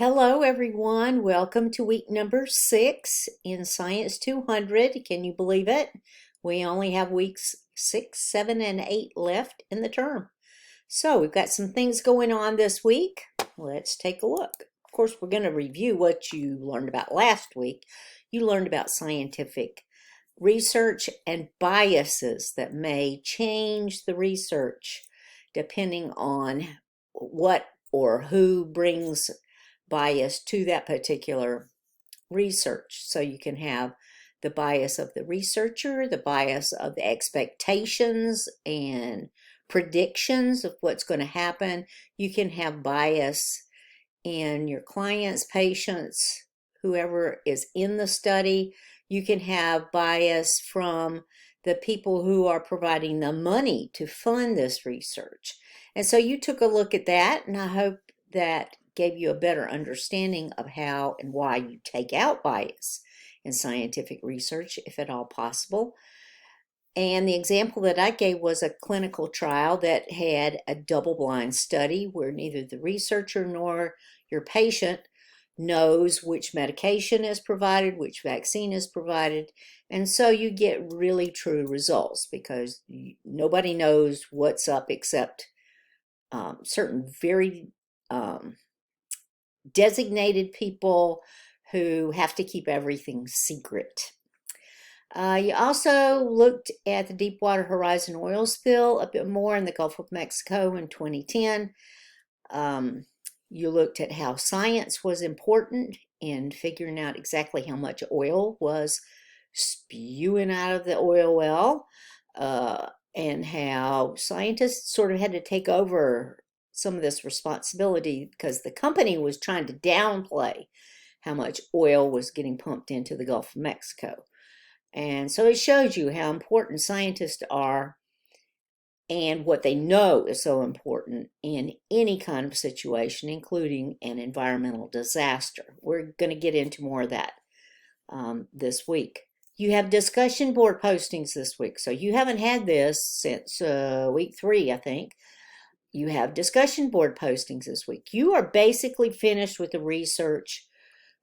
Hello, everyone. Welcome to week number 6 in Science 200. Can you believe it? We only have weeks 6, 7, and 8 left in the term. So we've got some things going on this week. Let's take a look. Of course, we're going to review what you learned about last week. You learned about scientific research and biases that may change the research depending on what or who brings bias to that particular research. So you can have the bias of the researcher, the bias of the expectations and predictions of what's going to happen. You can have bias in your clients, patients, whoever is in the study. You can have bias from the people who are providing the money to fund this research. And so you took a look at that, and I hope that gave you a better understanding of how and why you take out bias in scientific research, if at all possible. And the example that I gave was a clinical trial that had a double-blind study where neither the researcher nor your patient knows which medication is provided, which vaccine is provided, and so you get really true results because nobody knows what's up except certain very designated people who have to keep everything secret. You also looked at the Deepwater Horizon oil spill a bit more in the Gulf of Mexico in 2010. You looked at how science was important in figuring out exactly how much oil was spewing out of the oil well, and how scientists sort of had to take over some of this responsibility because the company was trying to downplay how much oil was getting pumped into the Gulf of Mexico. And so it shows you how important scientists are and what they know is so important in any kind of situation, including an environmental disaster. We're going to get into more of that this week. You have discussion board postings this week. So you haven't had this since week 3, I think. You have discussion board postings this week. You are basically finished with the research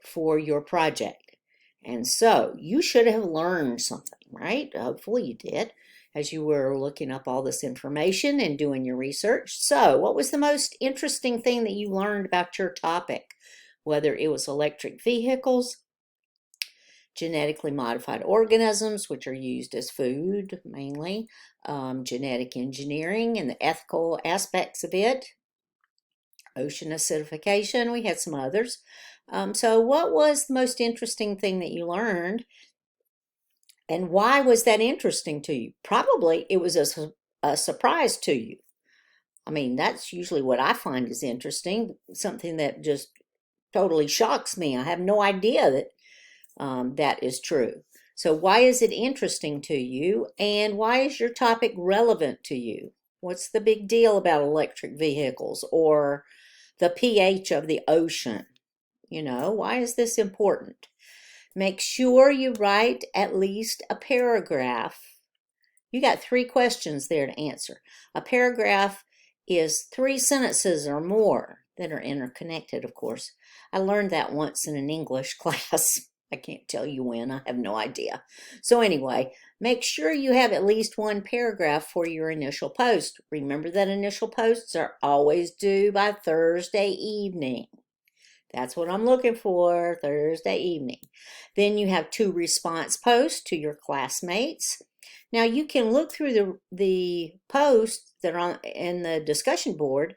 for your project. And so you should have learned something, right? Hopefully you did as you were looking up all this information and doing your research. So what was the most interesting thing that you learned about your topic? Whether it was electric vehicles, genetically modified organisms, which are used as food mainly, genetic engineering and the ethical aspects of it, ocean acidification, we had some others. So what was the most interesting thing that you learned? And why was that interesting to you? Probably it was a surprise to you. I mean, that's usually what I find is interesting, something that just totally shocks me. I have no idea that that is true. So why is it interesting to you, and why is your topic relevant to you? What's the big deal about electric vehicles or the pH of the ocean? You know, why is this important? Make sure you write at least a paragraph. You got 3 questions there to answer. A paragraph is 3 sentences or more that are interconnected, of course. I learned that once in an English class. I can't tell you when, I have no idea. So anyway, make sure you have at least 1 paragraph for your initial post. Remember that initial posts are always due by Thursday evening. That's what I'm looking for, Thursday evening. Then you have 2 response posts to your classmates. Now you can look through the posts that are on in the discussion board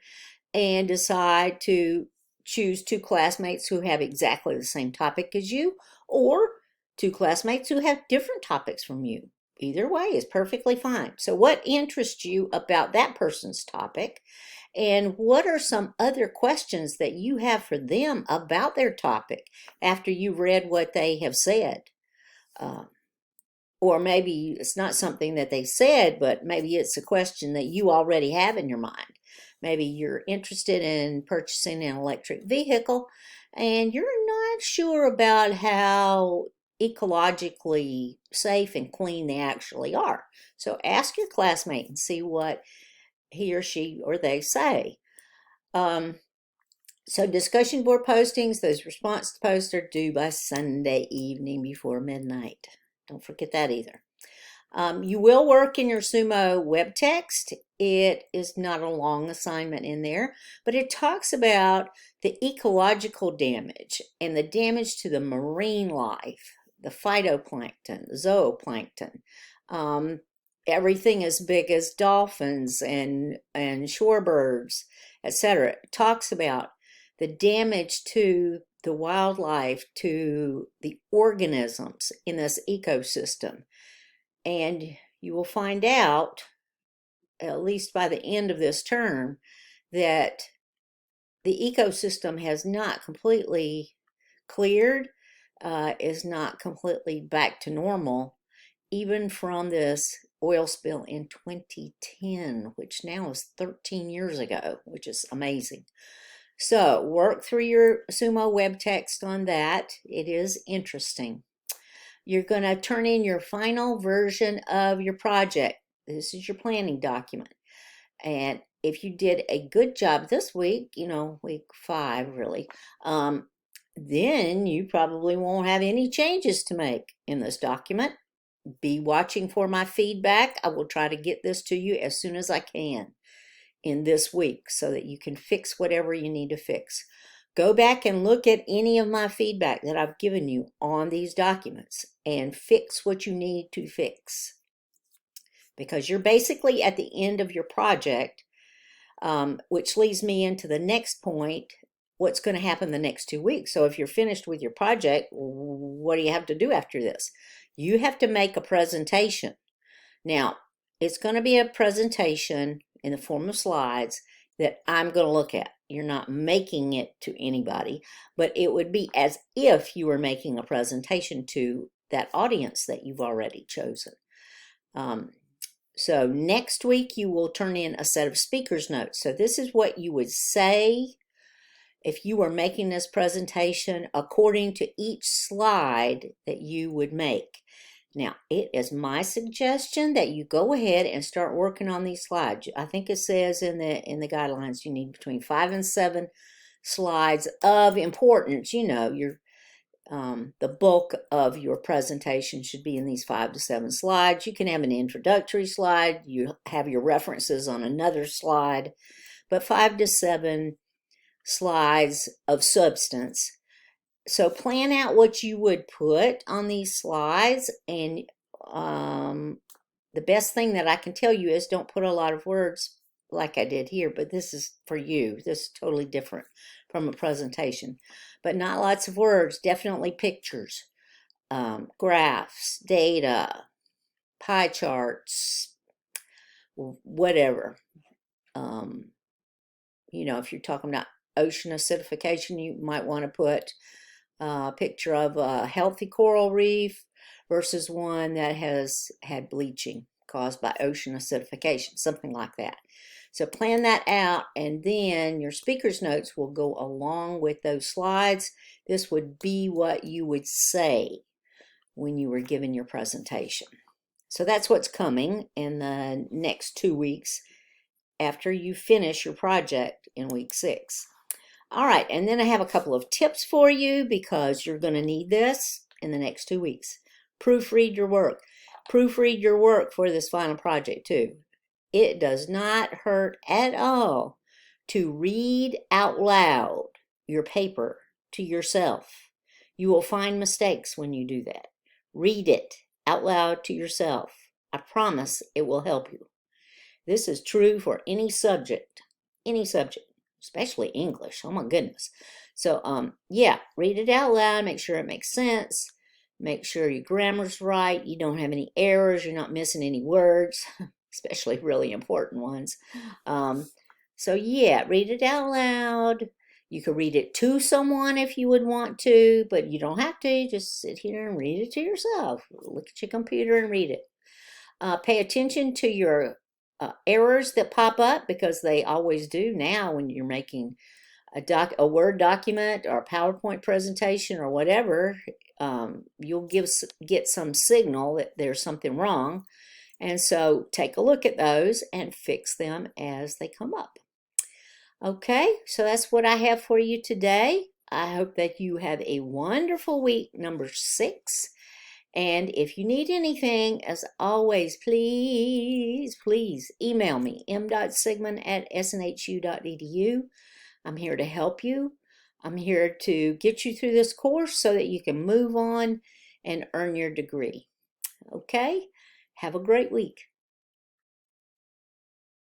and decide to choose 2 classmates who have exactly the same topic as you, or 2 classmates who have different topics from you. Either way is perfectly fine. So what interests you about that person's topic? And what are some other questions that you have for them about their topic after you've read what they have said? Or maybe it's not something that they said, but maybe it's a question that you already have in your mind. Maybe you're interested in purchasing an electric vehicle and you're not sure about how ecologically safe and clean they actually are. So ask your classmate and see what he or she or they say. So discussion board postings, those response posts are due by Sunday evening before midnight. Don't forget that either. You will work in your Sumo web text. It is not a long assignment in there, but it talks about the ecological damage and the damage to the marine life, the phytoplankton, the zooplankton, everything as big as dolphins and shorebirds, etc. It talks about the damage to the wildlife, to the organisms in this ecosystem. And you will find out, at least by the end of this term, that the ecosystem has not completely cleared, is not completely back to normal, even from this oil spill in 2010, which now is 13 years ago, which is amazing. So work through your Sumo web text on that. It is interesting. You're going to turn in your final version of your project. This is your planning document. And if you did a good job this week, week 5 really, then you probably won't have any changes to make in this document. Be watching for my feedback. I will try to get this to you as soon as I can in this week so that you can fix whatever you need to fix. Go back and look at any of my feedback that I've given you on these documents and fix what you need to fix. Because you're basically at the end of your project, which leads me into the next point, what's going to happen the next 2 weeks. So if you're finished with your project, what do you have to do after this? You have to make a presentation. Now, it's going to be a presentation in the form of slides that I'm going to look at. You're not making it to anybody, but it would be as if you were making a presentation to that audience that you've already chosen. So next week you will turn in a set of speaker's notes. So this is what you would say if you were making this presentation according to each slide that you would make. Now, it is my suggestion that you go ahead and start working on these slides. I think it says in the guidelines you need between 5 and 7 slides of importance. The bulk of your presentation should be in these 5 to 7 slides. You can have an introductory slide. You have your references on another slide, but 5 to 7 slides of substance. So plan out what you would put on these slides, and the best thing that I can tell you is don't put a lot of words like I did here, but this is for you. This is totally different from a presentation, but not lots of words, definitely pictures, graphs, data, pie charts, whatever. If you're talking about ocean acidification, you might want to put a picture of a healthy coral reef versus one that has had bleaching caused by ocean acidification, something like that. So plan that out, and then your speaker's notes will go along with those slides. This would be what you would say when you were giving your presentation. So that's what's coming in the next 2 weeks after you finish your project in week 6. All right, and then I have a couple of tips for you because you're going to need this in the next 2 weeks. Proofread your work. Proofread your work for this final project too. It does not hurt at all to read out loud your paper to yourself. You will find mistakes when you do that. Read it out loud to yourself. I promise it will help you. This is true for any subject, especially English. Oh my goodness. So, read it out loud. Make sure it makes sense. Make sure your grammar's right. You don't have any errors. You're not missing any words, especially really important ones. Read it out loud. You could read it to someone if you would want to, but you don't have to. Just sit here and read it to yourself. Look at your computer and read it. Pay attention to your errors that pop up, because they always do now when you're making a Word document or a PowerPoint presentation or whatever. You'll get some signal that there's something wrong, and so take a look at those and fix them as they come up. Okay, so that's what I have for you today. I hope that you have a wonderful week, number 6. And if you need anything, as always, please email me, m.sigmon@snhu.edu. I'm here to help you. I'm here to get you through this course so that you can move on and earn your degree. Okay? Have a great week.